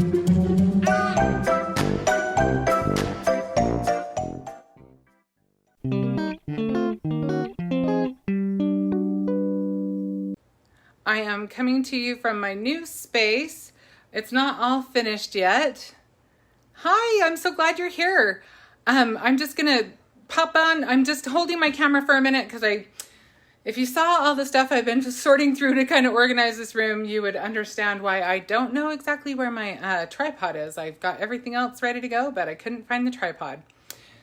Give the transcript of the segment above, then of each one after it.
I am coming to you from my new space. It's not all finished yet. Hi, I'm so glad you're here. I'm just gonna pop on. I'm just holding my camera for a minute because if you saw all the stuff I've been sorting through to kind of organize this room, you would understand why I don't know exactly where my tripod is. I've got everything else ready to go, but I couldn't find the tripod.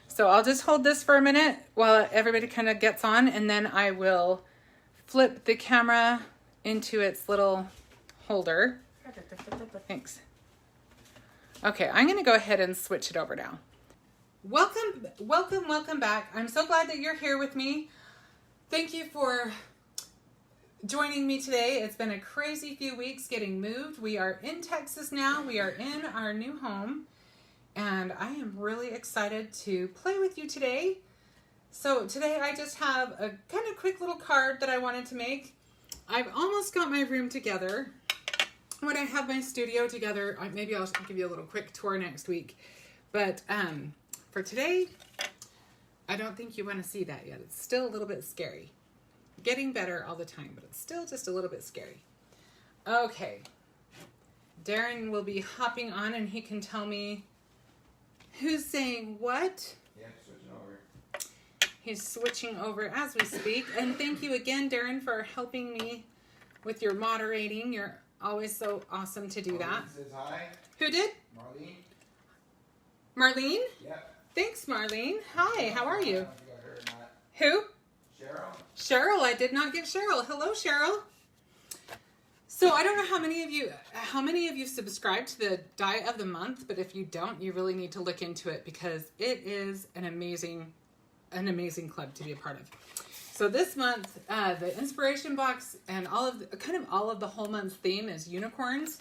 So I'll just hold this for a minute while everybody kind of gets on, and then I will flip the camera into its little holder. Thanks. Okay, I'm gonna go ahead and switch it over now. Welcome back. I'm so glad that you're here with me. Thank you for joining me today. It's been a crazy few weeks getting moved. We are in Texas now. We are in our new home, and I am really excited to play with you today. So today I just have a kind of quick little card that I wanted to make. I've almost got my room together. When I have my studio together, maybe I'll give you a little quick tour next week. But for today, I don't think you want to see that yet. It's still a little bit scary. Getting better all the time, but it's still just a little bit scary. Okay. Darren will be hopping on and he can tell me who's saying what. Yeah, switching over. He's switching over as we speak. And thank you again, Darren, for helping me with your moderating. You're always so awesome to do that. Says hi. Who did? Marlene. Marlene? Yep. Thanks, Marlene. Hi, how are you? I don't know if you got her or not. Who? Cheryl. Cheryl. I did not get Cheryl. Hello, Cheryl. So I don't know how many of you subscribe to the Die of the Month, but if you don't, you really need to look into it because it is an amazing club to be a part of. So this month, the inspiration box and all of the whole month's theme is unicorns.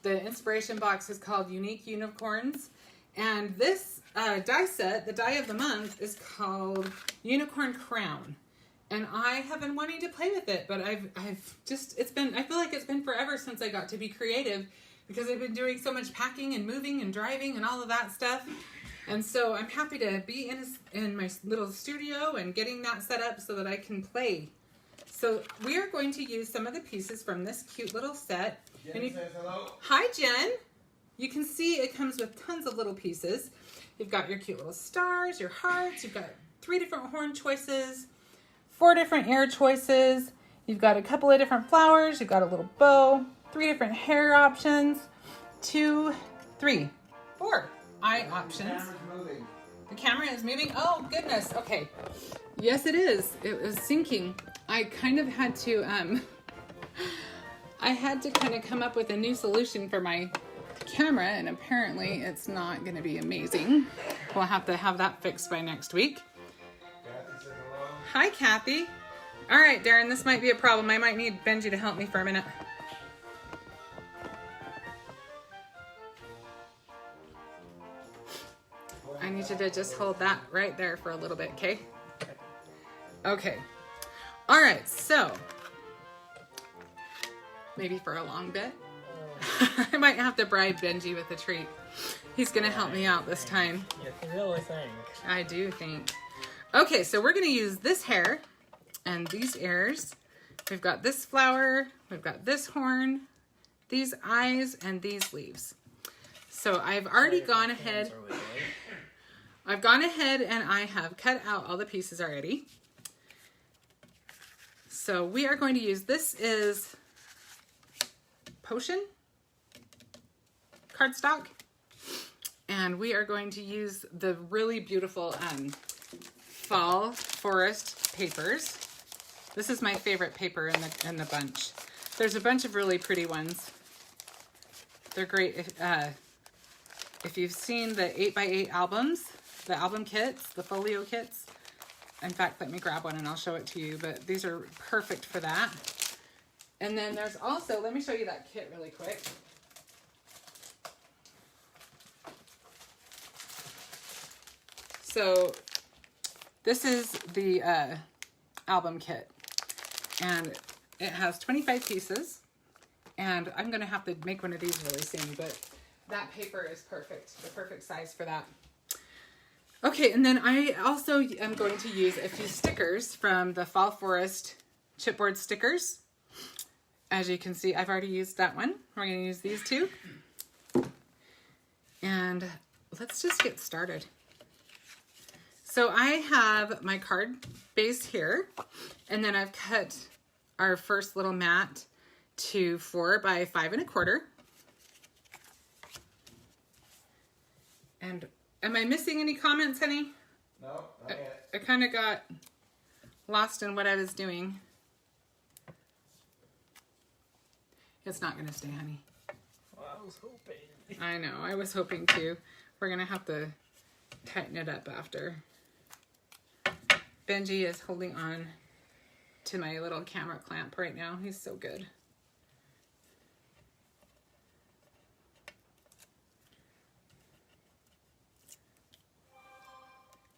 The inspiration box is called Unique Unicorns, and this die set, the Die of the Month, is called Unicorn Crown. And I have been wanting to play with it, but I feel like it's been forever since I got to be creative because I've been doing so much packing and moving and driving and all of that stuff. And so I'm happy to be in my little studio and getting that set up so that I can play. So we are going to use some of the pieces from this cute little set. Jen says hello. Hi, Jen. You can see it comes with tons of little pieces. You've got your cute little stars, your hearts. You've got 3 different horn choices, 4 different ear choices. You've got a couple of different flowers. You've got a little bow, 3 different hair options, 2, 3, 4 eye options. The camera is moving. Oh, goodness. Okay. Yes, it is. It was syncing. I kind of had to, kind of come up with a new solution for my camera, and apparently it's not going to be amazing. We'll have to have that fixed by next week. Kathy says hello. Hi, Kathy. All right, Darren, this might be a problem. I might need Benji to help me for a minute. I need you to just hold that right there for a little bit, okay? Okay. All right, so maybe for a long bit. I might have to bribe Benji with a treat. He's going to help me out this time. You really think? I do think. Okay, so we're going to use this hair and these ears. We've got this flower, we've got this horn, these eyes, and these leaves. So I've already gone ahead. I've gone ahead and I have cut out all the pieces already. So we are going to use, this is Potion cardstock. And we are going to use the really beautiful fall forest papers. This is my favorite paper in the bunch. There's a bunch of really pretty ones. They're great if you've seen the 8x8 albums, the album kits, the folio kits. In fact, let me grab one and I'll show it to you, but these are perfect for that. And then there's also, let me show you that kit really quick. So this is the album kit, and it has 25 pieces, and I'm going to have to make one of these really soon, but that paper is perfect, the perfect size for that. Okay, and then I also am going to use a few stickers from the Fall Forest chipboard stickers. As you can see, I've already used that one. We're going to use these two. And let's just get started. So I have my card base here, and then I've cut our first little mat to 4 by 5 1/4. And am I missing any comments, honey? No, not yet. I kind of got lost in what I was doing. It's not going to stay, honey. Well, I was hoping. I know, I was hoping to. We're going to have to tighten it up after. Benji is holding on to my little camera clamp right now. He's so good.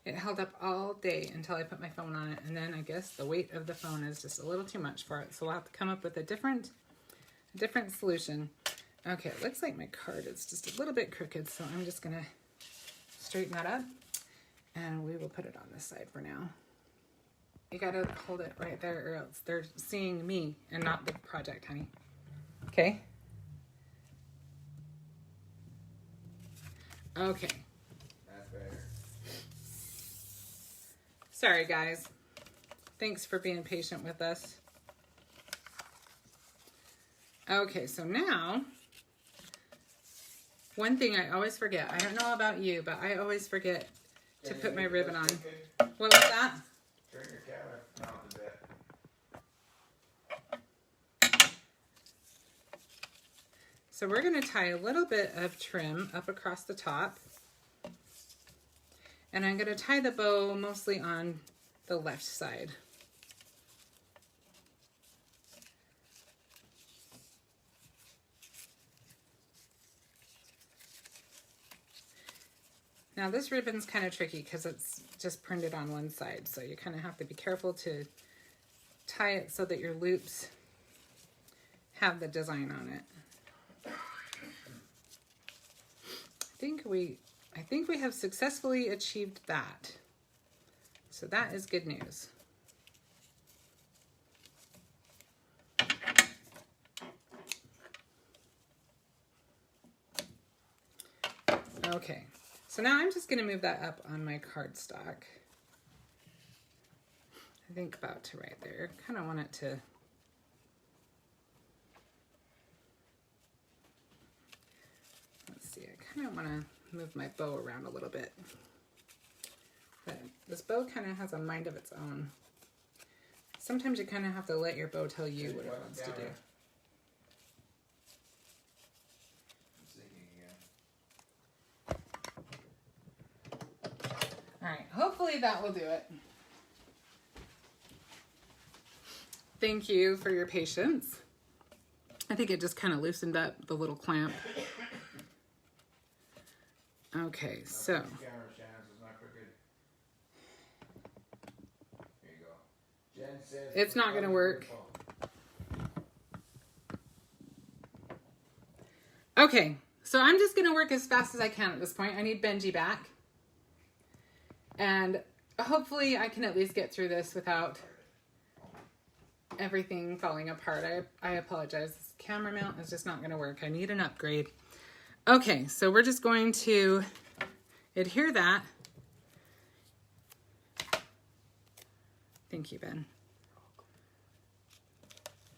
It held up all day until I put my phone on it, and then I guess the weight of the phone is just a little too much for it, so we'll have to come up with a different solution. Okay, it looks like my card is just a little bit crooked, so I'm just gonna straighten that up, and we will put it on this side for now. You gotta hold it right there, or else they're seeing me and not the project, honey. Okay? Okay. That's better. Sorry, guys. Thanks for being patient with us. Okay, so now, one thing I always forget. I don't know about you, but I always forget to put my ribbon on. What was that? Turn your camera down a bit. So we're going to tie a little bit of trim up across the top. And I'm going to tie the bow mostly on the left side. Now this ribbon's kind of tricky because it's just printed on one side, so you kind of have to be careful to tie it so that your loops have the design on it. I think we have successfully achieved that. So that is good news. Okay. So now I'm just going to move that up on my cardstock. I think about to right there. Kind of want it to... Let's see, I kind of want to move my bow around a little bit. But this bow kind of has a mind of its own. Sometimes you kind of have to let your bow tell you what it wants to do. Alright, hopefully that will do it. Thank you for your patience. I think it just kind of loosened up the little clamp. Okay, so. Camera, Shannon, so it's not crooked. Here you go. Jen says It's not going to work. Okay, so I'm just going to work as fast as I can at this point. I need Benji back. And hopefully I can at least get through this without everything falling apart. I apologize. This camera mount is just not going to work. I need an upgrade. Okay, so we're just going to adhere that. Thank you, Ben.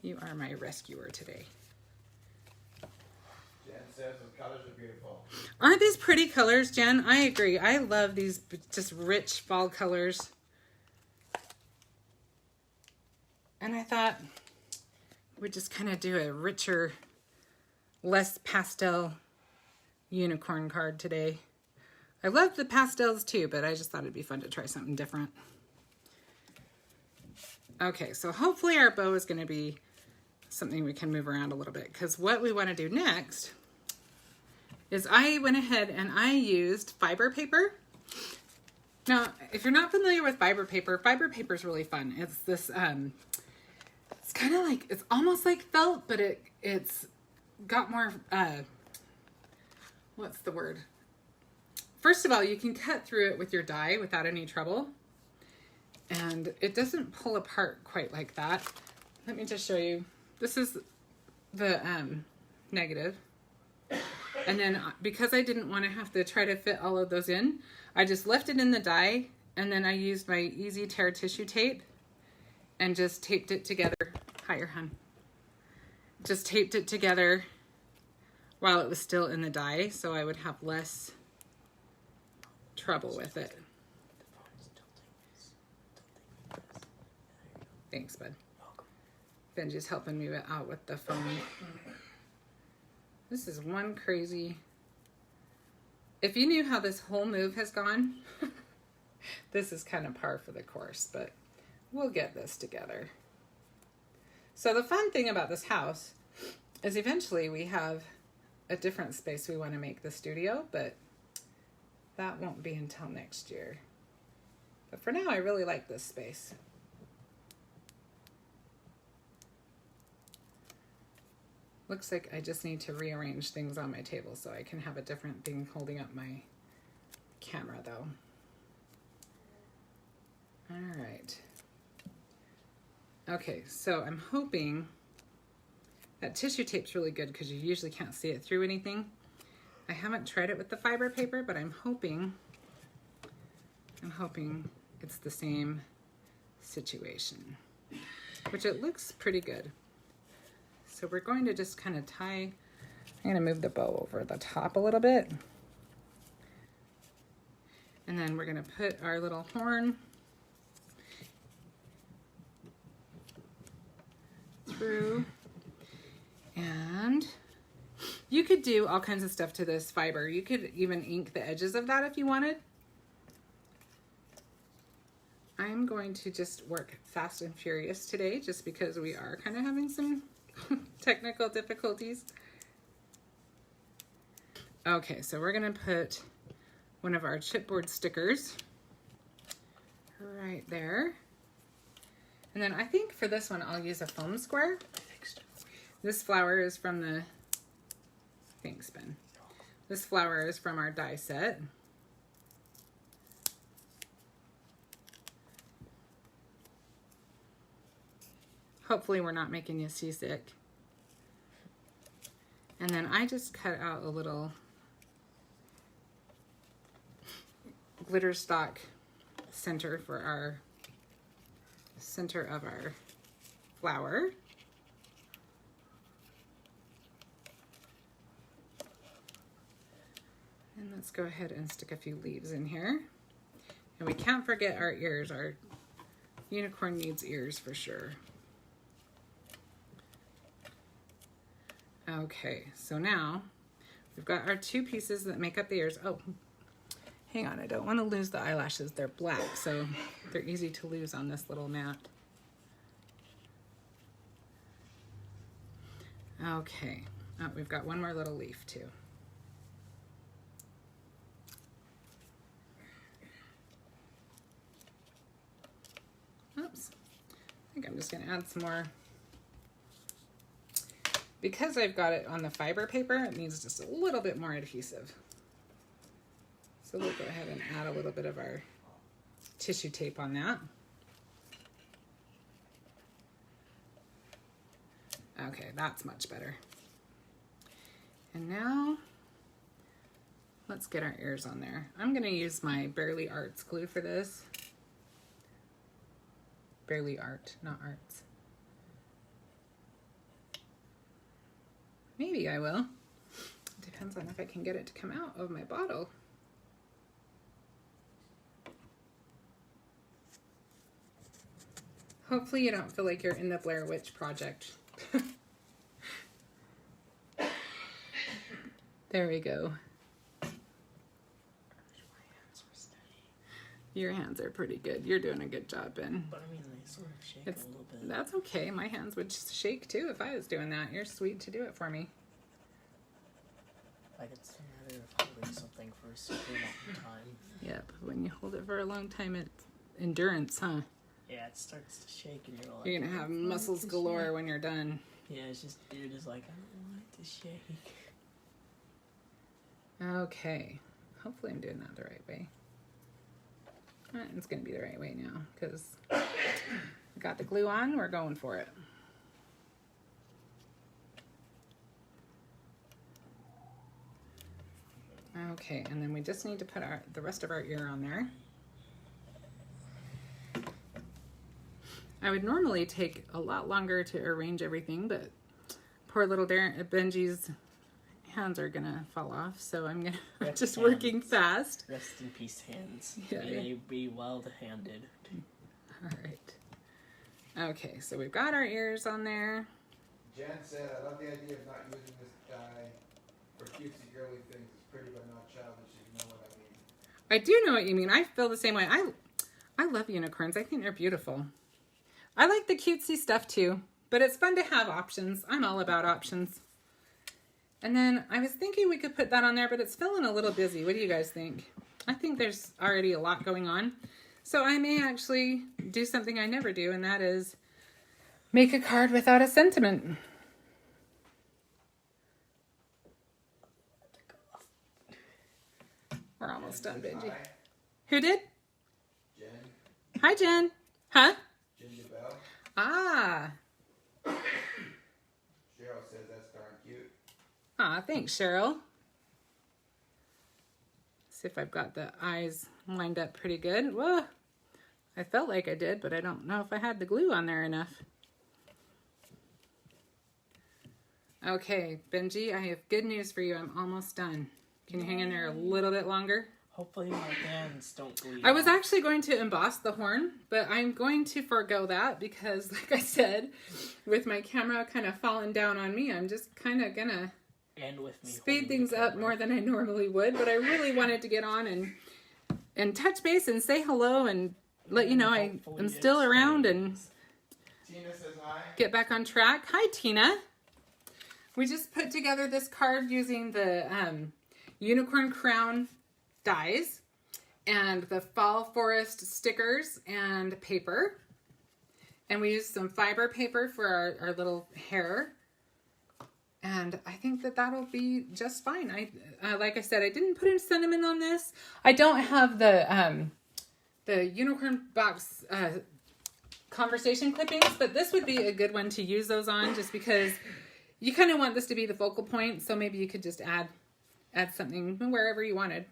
You are my rescuer today. Jen says the colors are beautiful. Aren't these pretty colors, Jen? I agree. I love these just rich fall colors. And I thought we'd just kind of do a richer, less pastel unicorn card today. I love the pastels too, but I just thought it'd be fun to try something different. Okay, so hopefully our bow is going to be something we can move around a little bit, because what we want to do next is I went ahead and I used fiber paper. Now, if you're not familiar with fiber paper is really fun. It's this, it's kind of like, it's almost like felt, but it's got more what's the word? First of all, you can cut through it with your die without any trouble. And it doesn't pull apart quite like that. Let me just show you. This is the negative. And then because I didn't want to have to try to fit all of those in, I just left it in the die, and then I used my Easy Tear tissue tape and just taped it together. Higher, hun. Just taped it together while it was still in the die, so I would have less trouble with it. Thanks, bud. Benji's helping me out with the phone. This is one crazy... If you knew how this whole move has gone, this is kind of par for the course, but we'll get this together. So the fun thing about this house is eventually we have a different space we want to make the studio, but that won't be until next year. But for now, I really like this space. Looks like I just need to rearrange things on my table so I can have a different thing holding up my camera though. All right. Okay, so I'm hoping that tissue tape's really good because you usually can't see it through anything. I haven't tried it with the fiber paper, but I'm hoping it's the same situation, which it looks pretty good. So we're going to just kind of tie, I'm going to move the bow over the top a little bit. And then we're going to put our little horn through. And you could do all kinds of stuff to this fiber. You could even ink the edges of that if you wanted. I'm going to just work fast and furious today just because we are kind of having some technical difficulties. Okay, so we're gonna put one of our chipboard stickers right there. And then I think for this one, I'll use a foam square. This flower is from the, thanks Ben. This flower is from our die set. Hopefully we're not making you seasick. And then I just cut out a little glitter stock center for our center of our flower. And let's go ahead and stick a few leaves in here. And we can't forget our ears. Our unicorn needs ears for sure. Okay, so now we've got our two pieces that make up the ears. Oh, hang on, I don't want to lose the eyelashes. They're black, so they're easy to lose on this little mat. Okay, oh, we've got one more little leaf too. Oops, I think I'm just gonna add some more. Because I've got it on the fiber paper, it needs just a little bit more adhesive. So we'll go ahead and add a little bit of our tissue tape on that. Okay, that's much better. And now, let's get our ears on there. I'm gonna use my Barely Arts glue for this. Barely Art, not Arts. Maybe I will. Depends on if I can get it to come out of my bottle. Hopefully you don't feel like you're in the Blair Witch Project. There we go. Your hands are pretty good. You're doing a good job, Ben. But I mean, they sort of shake a little bit. That's okay. My hands would shake too if I was doing that. You're sweet to do it for me. Like it's a matter of holding something for a super long time. Yep. When you hold it for a long time, it's endurance, huh? Yeah, it starts to shake and you're like... You're going to have muscles galore when you're done. Yeah, it's just, you're just like, I don't want it to shake. Okay. Hopefully I'm doing that the right way. It's going to be the right way now because I got the glue on. We're going for it. Okay, and then we just need to put the rest of our ear on there. I would normally take a lot longer to arrange everything, but poor little Benji's hands are gonna fall off, so I'm gonna just working fast. Rest in peace, hands. Yeah, May you be well-handed. All right. Okay, so we've got our ears on there. Jen said, I love the idea of not using this dye for cutesy girly things. It's pretty but not childish, if you know what I mean. I do know what you mean. I feel the same way. I love unicorns. I think they're beautiful. I like the cutesy stuff too, but it's fun to have options. I'm all about options. And then I was thinking we could put that on there, but it's feeling a little busy. What do you guys think? I think there's already a lot going on. So I may actually do something I never do, and that is make a card without a sentiment. We're almost done, Benji. Hi, Who did? Jen. Hi, Jen. Huh? Ginger Bell. Ah. Cheryl says that's darn cute. Ah, thanks, Cheryl. See if I've got the eyes lined up pretty good. Whoa. I felt like I did, but I don't know if I had the glue on there enough. Okay, Benji, I have good news for you. I'm almost done. Can you hang in there a little bit longer? Hopefully my hands don't bleed. I was actually going to emboss the horn, but I'm going to forego that because, like I said, with my camera kind of falling down on me, I'm just kind of gonna speed things up more than I normally would. But I really wanted to get on and touch base and say hello and let you know I am still around and Tina says hi. get back on track. Hi, Tina. We just put together this card using the unicorn crown dies and the fall forest stickers and paper, and we used some fiber paper for our little hair, and I think that that'll be just fine. I like I said, I didn't put in sentiment on this. I don't have the unicorn box conversation clippings, but this would be a good one to use those on just because you kind of want this to be the focal point, so maybe you could just add something wherever you wanted.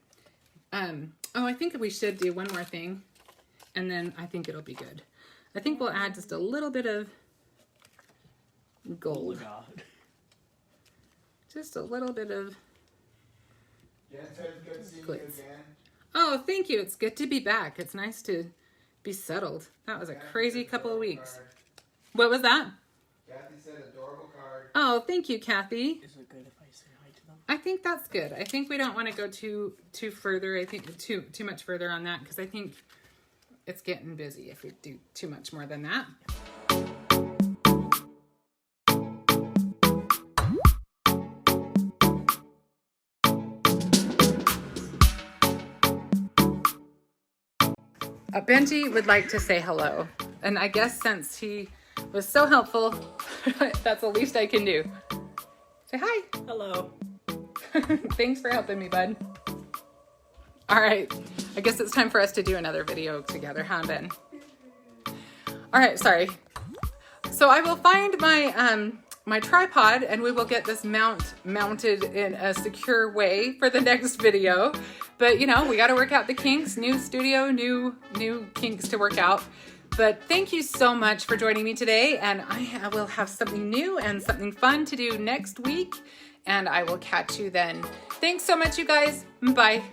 Oh, I think we should do one more thing, and then I think it'll be good. I think we'll add just a little bit of gold. Oh my God. Just a little bit of Jen says good seeing you glitz. again. Oh, thank you. It's good to be back. It's nice to be settled. That was a crazy couple of weeks. Card. What was that? Kathy said adorable card. Oh, thank you, Kathy. Is it good if I say hi to them? I think that's good. I think we don't want to go too further. I think too much further on that because I think it's getting busy if we do too much more than that. Benji would like to say hello, and I guess since he was so helpful, that's the least I can do. Say hi. Hello. Thanks for helping me, bud. All right, I guess it's time for us to do another video together, huh, Ben? All right, sorry. So I will find my my tripod, and we will get this mounted in a secure way for the next video. But you know, we got to work out the kinks. New studio, new kinks to work out. But thank you so much for joining me today, and I will have something new and something fun to do next week, and I will catch you then. Thanks so much, you guys. Bye.